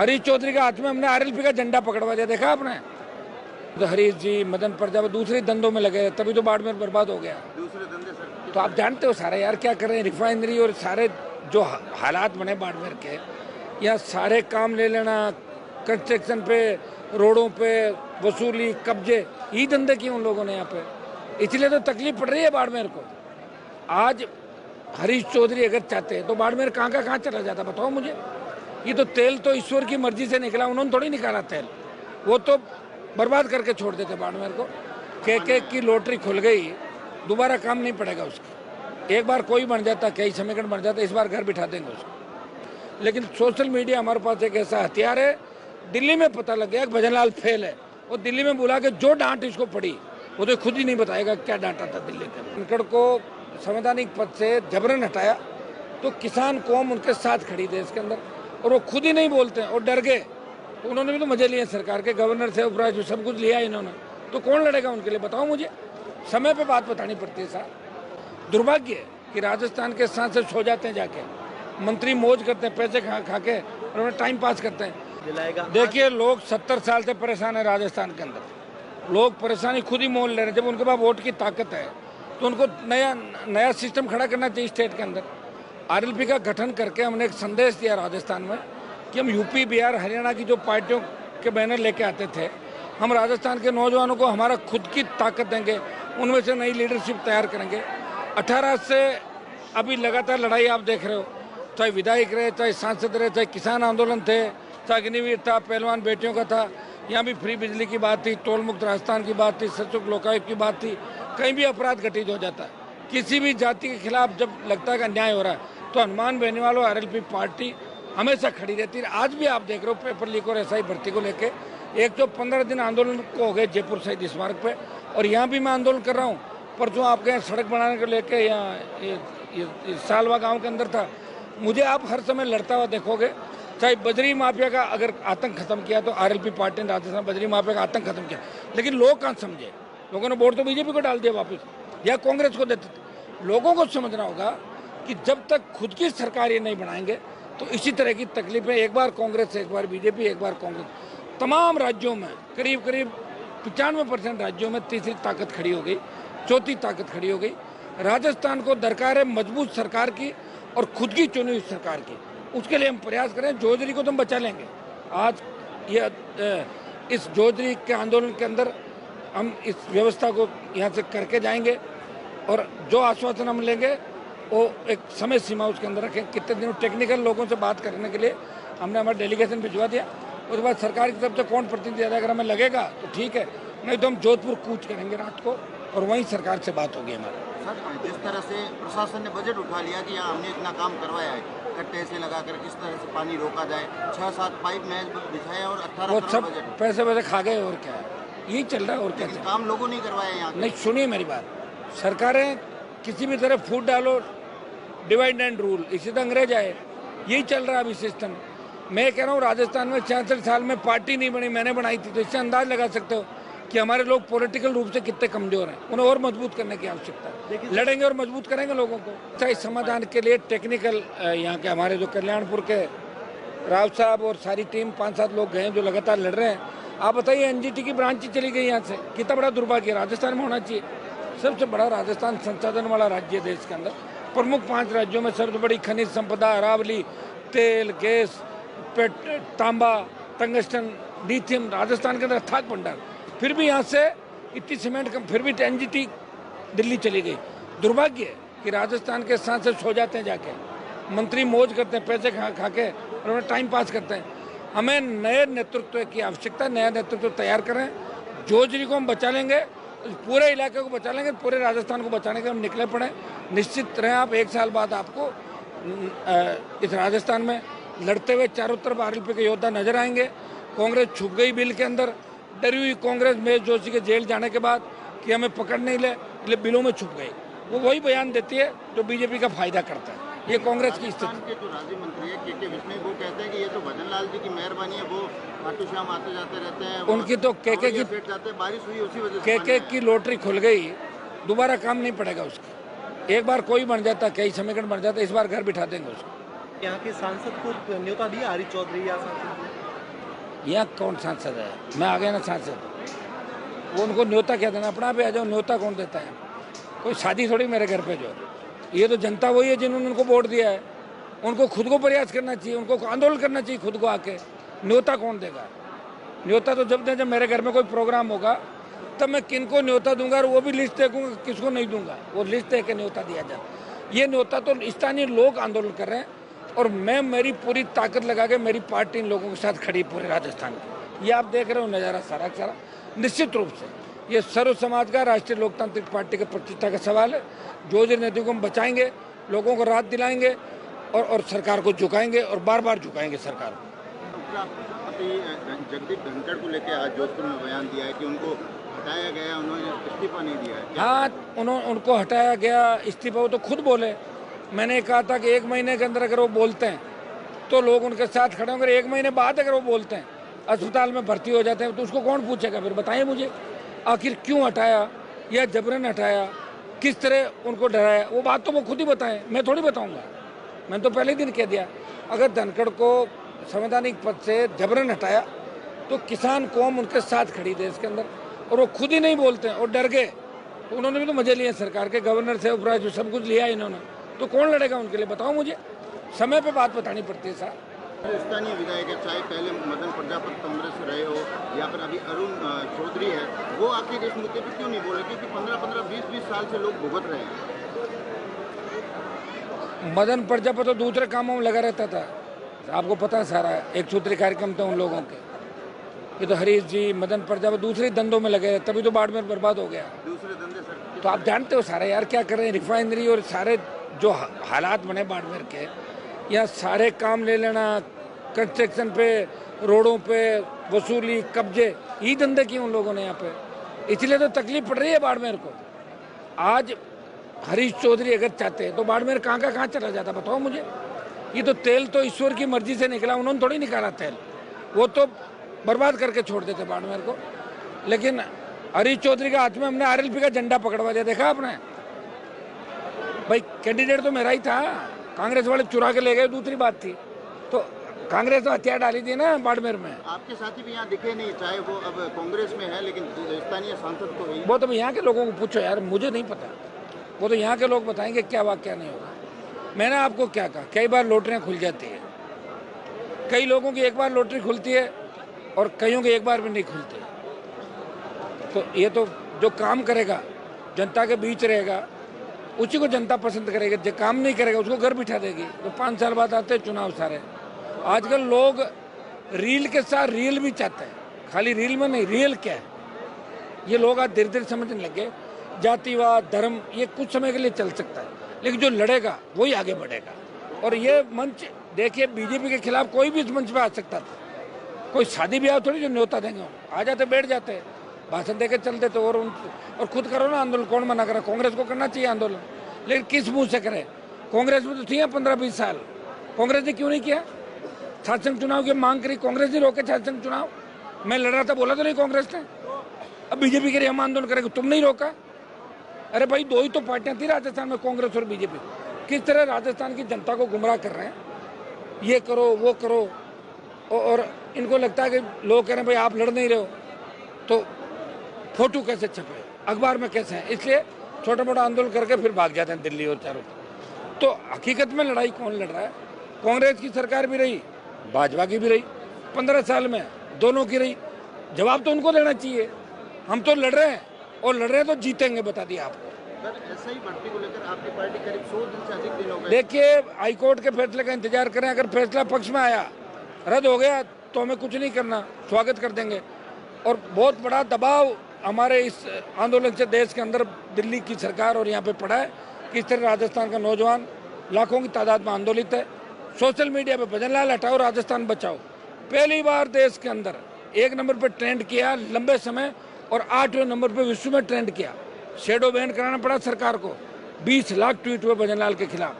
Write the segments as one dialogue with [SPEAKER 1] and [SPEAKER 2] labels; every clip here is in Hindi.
[SPEAKER 1] हरीश चौधरी के हाथ में हमने आरएलपी का झंडा पकड़वा दिया, देखा आपने? तो हरीश जी, मदन प्रजापति दूसरे धंधों में लगे, तभी तो बाड़मेर बर्बाद हो गया। दूसरे धंधे सर तो आप जानते हो सारे यार क्या कर रहे हैं, रिफाइनरी और सारे जो हालात बने बाड़मेर के, यहाँ सारे काम ले लेना, कंस्ट्रक्शन पे, रोडों पे वसूली, कब्जे, यही धंधे किए उन लोगों ने यहाँ पे, इसलिए तो तकलीफ पड़ रही है बाड़मेर को। आज हरीश चौधरी अगर चाहते हैं तो बाड़मेर कहाँ का कहाँ चला जाता, बताओ मुझे। ये तो तेल तो ईश्वर की मर्जी से निकला, उन्होंने थोड़ी निकाला तेल, वो तो बर्बाद करके छोड़ देते बाड़मेर को। के की लॉटरी खुल गई, दोबारा काम नहीं पड़ेगा उसका। एक बार कोई बन जाता, कई समीकरण बन जाता, इस बार घर बिठा देंगे उसको। लेकिन सोशल मीडिया हमारे पास एक ऐसा हथियार है, दिल्ली में पता लग गया कि भजनलाल फेल है, वो दिल्ली में बुला के जो डांट इसको पड़ी वो तो खुद ही नहीं बताएगा क्या डांटा था दिल्ली के। धनखड़ को संवैधानिक पद से जबरन हटाया तो किसान कौम उनके साथ खड़ी थी इसके अंदर, और वो खुद ही नहीं बोलते और डर गए, तो उन्होंने भी तो मजे लिए सरकार के, गवर्नर से उपराज्य सब कुछ लिया इन्होंने, तो कौन लड़ेगा उनके लिए, बताओ मुझे। समय पे बात बतानी पड़ती है साहब। दुर्भाग्य है कि राजस्थान के सांसद सो जाते हैं जाके, मंत्री मौज करते हैं, पैसे खा के और उन्हें टाइम पास करते हैं। देखिए, लोग 70 साल से परेशान है राजस्थान के अंदर, लोग परेशानी खुद ही मोल ले रहे हैं। जब उनके पास वोट की ताकत है तो उनको नया सिस्टम खड़ा करना चाहिए स्टेट के अंदर। आरएलपी का गठन करके हमने एक संदेश दिया राजस्थान में कि हम यूपी, बिहार, हरियाणा की जो पार्टियों के बैनर लेके आते थे, हम राजस्थान के नौजवानों को हमारा खुद की ताकत देंगे, उनमें से नई लीडरशिप तैयार करेंगे। 18 से अभी लगातार लड़ाई आप देख रहे हो, चाहे विधायक रहे, चाहे सांसद रहे, चाहे किसान आंदोलन थे, चाहे अग्निवीर था, पहलवान बेटियों का था, यहाँ भी फ्री बिजली की बात थी, टोल मुक्त राजस्थान की बात थी, सशुल्क लोकायुक्त की बात थी। कहीं भी अपराध घटित हो जाता है, किसी भी जाति के खिलाफ जब लगता है कि अन्याय हो रहा है, तो हनुमान बेनीवाल आरएलपी पार्टी हमेशा खड़ी रहती है। आज भी आप देख रहे हो पेपर लीक और एसआई भर्ती को लेके 115 दिन आंदोलन को हो गए जयपुर शहीद स्मारक पे, और यहाँ भी मैं आंदोलन कर रहा हूँ। परसों आपके यहाँ सड़क बनाने को लेके यहाँ सालवा गाँव के अंदर था। मुझे आप हर समय लड़ता हुआ देखोगे, चाहे बजरी माफिया का अगर आतंक खत्म किया तो आरएलपी पार्टी ने राजस्थान बजरी माफिया का आतंक खत्म किया, लेकिन लोग कहाँ समझे। लोगों ने वोट तो बीजेपी को डाल दिया वापस, या कांग्रेस को देते थे। लोगों को समझना होगा कि जब तक खुद की सरकार ये नहीं बनाएंगे तो इसी तरह की तकलीफें, एक बार कांग्रेस, एक बार बीजेपी, एक बार कांग्रेस। तमाम राज्यों में करीब 95% राज्यों में तीसरी ताकत खड़ी हो गई, चौथी ताकत खड़ी हो गई। राजस्थान को दरकार है मजबूत सरकार की और खुद की चुनी हुई सरकार की। उसके लिए हम प्रयास करें। जोजरी को तो हम बचा लेंगे। आज ये इस जोजरी के आंदोलन के अंदर हम इस व्यवस्था को यहाँ से करके जाएंगे, और जो आश्वासन हम लेंगे वो एक समय सीमा उसके अंदर रखें। कितने दिनों टेक्निकल लोगों से बात करने के लिए हमने हमारा डेलीगेशन भिजवा दिया। उसके बाद सरकार की तरफ से कौन प्रतिनिधि अगर हमें लगेगा तो ठीक है, नहीं तो हम जोधपुर कूच करेंगे रात को, और वहीं सरकार से बात होगी हमारी।
[SPEAKER 2] सर, जिस तरह से प्रशासन ने बजट उठा लिया कि यहाँ हमने इतना काम करवाया है, कट्टे से लगाकर किस तरह से पानी रोका जाए, 6-7 पाइप महज बिछाया और 18 करोड़ बजट,
[SPEAKER 1] पैसे खा गए, और क्या है, यही चल रहा है। और क्या
[SPEAKER 2] काम लोगों नहीं करवाया यहाँ?
[SPEAKER 1] नहीं, सुनिए मेरी बात, सरकारें किसी भी तरह फूट डालो, डिवाइड एंड रूल, इसी तरह अंग्रेज आए, यही चल रहा है अभी सिस्टम। मैं कह रहा हूँ राजस्थान में 66 साल में पार्टी नहीं बनी, मैंने बनाई थी, तो इससे अंदाज लगा सकते हो कि हमारे लोग पॉलिटिकल रूप से कितने कमजोर हैं। उन्हें और मजबूत करने की आवश्यकता है। लड़ेंगे और मजबूत करेंगे लोगों को। चाहे समाधान के लिए टेक्निकल यहाँ के हमारे जो कल्याणपुर के राव साहब और सारी टीम 5-7 लोग गए जो लगातार लड़ रहे हैं। आप बताइए, एनजीटी की ब्रांच ही चली गई यहाँ से, कितना बड़ा दुर्भाग्य। राजस्थान में होना चाहिए, सबसे बड़ा राजस्थान संसाधन वाला राज्य है देश के अंदर। प्रमुख 5 राज्यों में सबसे बड़ी खनिज संपदा, अरावली, तेल, गैस, तांबा, टंगस्टन, लिथियम, राजस्थान के अंदर अथाक भंडार। फिर भी यहाँ से इतनी सीमेंट कम, फिर भी एनजीटी दिल्ली चली गई। दुर्भाग्य है कि राजस्थान के सांसद सो जाते हैं जाके, मंत्री मौज करते हैं, पैसे खा के और उन्हें टाइम पास करते हैं। हमें नए नेतृत्व की आवश्यकता, नया नेतृत्व तैयार करें। जोजरी को हम बचा लेंगे, पूरे इलाके को बचा लेंगे, पूरे राजस्थान को बचाने के हम निकले पड़े। निश्चित रहें आप, 1 साल बाद आपको इस राजस्थान में लड़ते हुए चारों तरफ आरएलपी के योद्धा नजर आएंगे। कांग्रेस छुप गई बिल के अंदर, डरी हुई कांग्रेस महेश जोशी के जेल जाने के बाद कि हमें पकड़ नहीं ले, इसलिए बिलों में छुप गई। वो वही बयान देती है जो बीजेपी का फायदा करता है। ये कांग्रेस की स्थिति।
[SPEAKER 2] के जो राज्य मंत्री है के विष्णु, वो कहते हैं कि ये तो भजनलाल जी की मेहरबानी है, वो खाटू श्याम आते जाते रहते हैं।
[SPEAKER 1] उनकी तो के की
[SPEAKER 2] बारिश हुई उसी वजह से
[SPEAKER 1] की लॉटरी खुल गई, दोबारा काम नहीं पड़ेगा उसका। एक बार कोई बन जाता, कई समीकरण बन जाता, इस बार घर बिठा देंगे उसको।
[SPEAKER 3] यहाँ के सांसद को न्योता दिया हरीश चौधरी या सांसद
[SPEAKER 1] यहाँ कौन सांसद है? मैं आ गया ना सांसद, वो उनको न्योता क्या देना, अपना पे आ जाओ, न्योता कौन देता है? कोई शादी थोड़ी मेरे घर पे जो, ये तो जनता वही है जिन्होंने उनको वोट दिया है, उनको खुद को प्रयास करना चाहिए, उनको आंदोलन करना चाहिए खुद को आके। न्योता कौन देगा? न्योता तो जब मेरे घर में कोई प्रोग्राम होगा तब मैं किनको न्योता दूंगा, और वो भी लिस्ट देखूंगा किसको नहीं दूंगा, वो लिस्ट दे के न्योता दिया जाए। ये न्योता तो स्थानीय लोग आंदोलन कर रहे हैं, और मैं मेरी पूरी ताकत लगा के मेरी पार्टी इन लोगों के साथ खड़ी पूरे राजस्थान की। ये आप देख रहे हो नज़ारा सारा सारा। निश्चित रूप से ये सर्व समाज का राष्ट्रीय लोकतांत्रिक पार्टी के प्रतिष्ठा का सवाल है। जो नीतियों को हम बचाएंगे, लोगों को राहत दिलाएंगे और सरकार को झुकाएंगे, और बार बार झुकाएंगे सरकार को।
[SPEAKER 2] जगदीप धनखड़ को लेकर आज जोधपुर में बयान दिया है कि उनको हटाया गया, उन्होंने इस्तीफा नहीं दिया है।
[SPEAKER 1] हाँ, उनको हटाया गया, इस्तीफा, वो तो खुद बोले। मैंने कहा था कि 1 महीने के अंदर अगर वो बोलते हैं तो लोग उनके साथ खड़े होंगे। 1 महीने बाद अगर वो बोलते हैं, अस्पताल में भर्ती हो जाते हैं, तो उसको कौन पूछेगा? फिर बताइए मुझे, आखिर क्यों हटाया या जबरन हटाया, किस तरह उनको डराया? वो बात तो वो खुद ही बताएं, मैं थोड़ी बताऊंगा। मैंने तो पहले दिन कह दिया, अगर धनखड़ को संवैधानिक पद से जबरन हटाया तो किसान कौम उनके साथ खड़ी थी इसके अंदर, और वो खुद ही नहीं बोलते हैं और डर गए, तो उन्होंने भी तो मजे लिए सरकार के, गवर्नर से उपराज्यपाल सब कुछ लिया इन्होंने, तो कौन लड़ेगा उनके लिए? बताओ मुझे, समय पे बात बतानी पड़ती है साहब।
[SPEAKER 2] स्थानीय विधायक है, चाहे पहले मदन प्रजापति कांग्रेस से रहे हो या फिर अभी अरुण चौधरी है, वो आखिर इस मुद्दे पर क्यों नहीं बोले? क्योंकि 15-15, 20-20 साल से लोग भुगत रहे हैं।
[SPEAKER 1] मदन प्रजापति तो दूसरे कामों में लगा रहता था, आपको पता है सारा, एक सूत्री कार्यक्रम थे उन लोगों के। ये तो हरीश जी, मदन प्रजापति दूसरे धंधों में लगे, तभी तो बाड़मेर बर्बाद हो गया।
[SPEAKER 2] दूसरे धंधे सर,
[SPEAKER 1] तो आप जानते हो सारे यार क्या कर रहे हैं, रिफाइनरी और सारे जो हालात बने बाड़मेर के, यहाँ सारे काम ले लेना, कंस्ट्रक्शन पे, रोडों पे वसूली, कब्जे, यही धंधे किए उन लोगों ने यहाँ पे, इसलिए तो तकलीफ पड़ रही है बाड़मेर को। आज हरीश चौधरी अगर चाहते हैं तो बाड़मेर कहाँ का कहाँ चला जाता, बताओ मुझे। ये तो तेल तो ईश्वर की मर्जी से निकला, उन्होंने थोड़ी निकाला तेल, वो तो बर्बाद करके छोड़ देते बाड़मेर को। लेकिन हरीश चौधरी के हाथ में हमने आरएलपी का झंडा पकड़वा दिया, देखा आपने? भाई कैंडिडेट तो मेरा ही था, कांग्रेस वाले चुरा के ले गए, दूसरी बात थी। तो कांग्रेस तो हथियार डाली थी ना बाड़मेर में।
[SPEAKER 2] आपके साथी भी यहाँ दिखे नहीं, चाहे वो अब कांग्रेस में है, लेकिन स्थानीय सांसद तो है।
[SPEAKER 1] वो तो यहाँ के लोगों को पूछो यार, मुझे नहीं पता, वो तो यहाँ के लोग बताएंगे क्या हुआ क्या नहीं होगा। मैंने आपको क्या कहा, कई बार लॉटरियाँ खुल जाती है, कई लोगों की एक बार लॉटरी खुलती है और कईयों की एक बार भी नहीं खुलती। तो ये तो जो काम करेगा, जनता के बीच रहेगा, उसी को जनता पसंद करेगी, जो काम नहीं करेगा उसको घर बिठा देगी। तो 5 साल बाद आते हैं चुनाव सारे। आजकल लोग रील के साथ रील भी चाहते हैं, खाली रील में नहीं, रियल क्या है ये लोग आज धीरे धीरे समझने लगे। जातिवाद, धर्म, ये कुछ समय के लिए चल सकता है, लेकिन जो लड़ेगा वही आगे बढ़ेगा। और ये मंच देखिए, बीजेपी के खिलाफ कोई भी इस मंच पे आ सकता था, कोई शादी ब्याह थोड़ी जो न्योता देंगे, आ जाते, बैठ जाते, भाषण देकर चल देते, और खुद करो ना आंदोलन, कौन मना करे? कांग्रेस को करना चाहिए आंदोलन, लेकिन किस मुंह से करे? कांग्रेस में तो थी 15-20 साल, कांग्रेस ने क्यों नहीं किया? शासन चुनाव की मांग करी, कांग्रेस ने रोके शासन चुनाव। मैं लड़ रहा था, बोला तो नहीं कांग्रेस ने। अब बीजेपी के लिए हम आंदोलन करेंगे, तुम नहीं रोका। अरे भाई, 2 ही तो पार्टियां थी राजस्थान में, कांग्रेस और बीजेपी। किस तरह राजस्थान की जनता को गुमराह कर रहे हैं, ये करो वो करो, और इनको लगता है कि लोग कह रहे हैं भाई आप लड़ नहीं रहे हो तो फोटो कैसे छपे, अखबार में कैसे हैं, इसलिए छोटा मोटा आंदोलन करके फिर भाग जाते हैं दिल्ली और चारों तरफ। तो हकीकत में लड़ाई कौन लड़ रहा है? कांग्रेस की सरकार भी रही, भाजपा की भी रही, 15 साल में दोनों की रही। जवाब तो उनको देना चाहिए। हम तो लड़ रहे हैं, और लड़ रहे हैं तो जीतेंगे, बता दिया आपको।
[SPEAKER 2] ऐसा ही भर्ती को लेकर आपकी पार्टी करीब 100 दिन से अधिक दिन हो गए।
[SPEAKER 1] देखिए, हाईकोर्ट के फैसले का इंतजार करें, अगर फैसला पक्ष में आया, रद्द हो गया, तो हमें कुछ नहीं करना, स्वागत कर देंगे। और बहुत बड़ा दबाव हमारे इस आंदोलन से देश के अंदर दिल्ली की सरकार और यहाँ पे पड़ा है कि इस तरह राजस्थान का नौजवान लाखों की तादाद में आंदोलित है। सोशल मीडिया पे भजन लाल हटाओ राजस्थान बचाओ पहली बार देश के अंदर 1 नंबर पे ट्रेंड किया लंबे समय, और 8वें नंबर पे विश्व में ट्रेंड किया। शेडो बैन कराना पड़ा सरकार को, 20 लाख ट्वीट हुए भजन लाल के खिलाफ,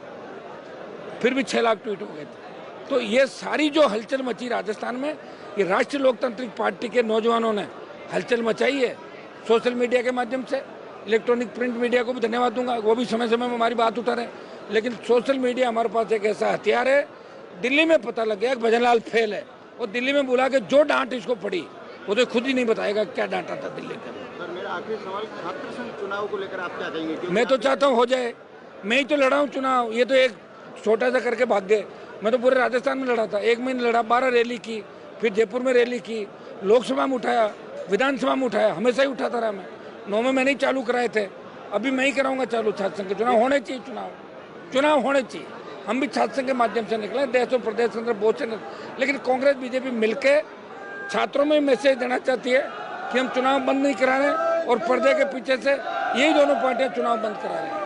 [SPEAKER 1] फिर भी 6 लाख ट्वीट हो गए थे। तो ये सारी जो हलचल मची राजस्थान में, ये राष्ट्रीय लोकतांत्रिक पार्टी के नौजवानों ने हलचल मचाई है सोशल मीडिया के माध्यम से। इलेक्ट्रॉनिक प्रिंट मीडिया को भी धन्यवाद दूंगा, वो भी समय समय में हमारी बात उठा रहे। लेकिन सोशल मीडिया हमारे पास एक ऐसा हथियार है, दिल्ली में पता लग गया कि भजन लाल फेल है, और दिल्ली में बुला के जो डांट इसको पड़ी वो तो खुद ही नहीं बताएगा क्या डांटा था दिल्ली के।
[SPEAKER 2] सर मेरा आखिरी सवाल, छात्र संघ चुनाव को लेकर आप क्या कहेंगे? क्योंकि
[SPEAKER 1] मैं तो चाहता हूँ हो जाए, मैं ही तो लड़ा हूँ चुनाव, ये तो एक छोटा सा करके भाग गए। मैं तो पूरे राजस्थान में लड़ा था, 1 महीने लड़ा, 12 रैली की, फिर जयपुर में रैली की, लोकसभा में उठाया, विधानसभा में उठाया, हमेशा ही उठाता रहा मैं। 9 में मैंने ही चालू कराए थे, अभी मैं ही कराऊंगा चालू छात्र संघ के चुनाव। होने चाहिए चुनाव होने चाहिए। हम भी छात्र संघ के माध्यम से निकले, देश और प्रदेश के अंदर बहुत से, लेकिन कांग्रेस बीजेपी मिलकर छात्रों में मैसेज देना चाहती है कि हम चुनाव बंद नहीं करा रहे और पर्दे के पीछे से यही दोनों पार्टियां चुनाव बंद करा रहे हैं।